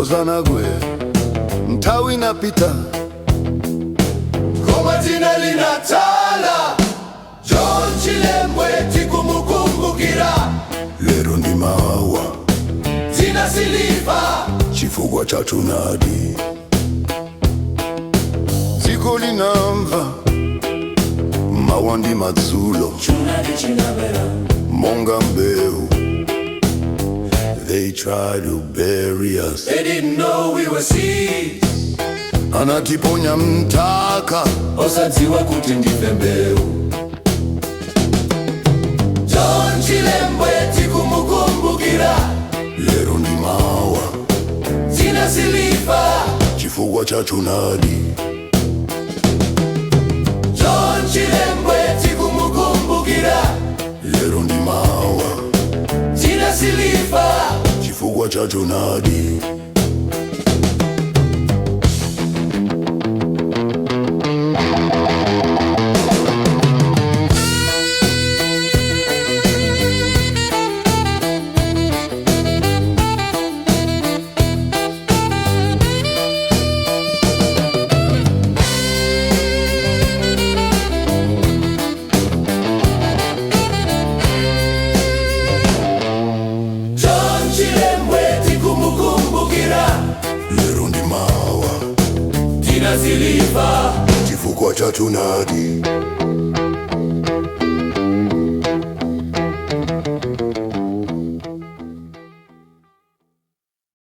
zozana gwe ntawi napita koma jina linatala. John Chilembwe tikumukumbukira, lero ndi mawa jina siliva chifukwa cha tunadi. Dziko linamva mawa ndi madzulo chunadi chinabera. monga mbeu. They tried to bury us, They didn't know we were seeds. anatiponya mtaka Osadziwa kuti ndife mbeu. John Chilembwe tikumukumbukira, lero ndi mawa jina siliva chifukwa cha tunadi. John Chilembwe tikumukumbukira, Lero ndi mawa jina siliva chifukwa cha tunadi. John Chilembwe tikumukumbukira, Lero ndi mawa jina siliva chifukwa cha tunadi.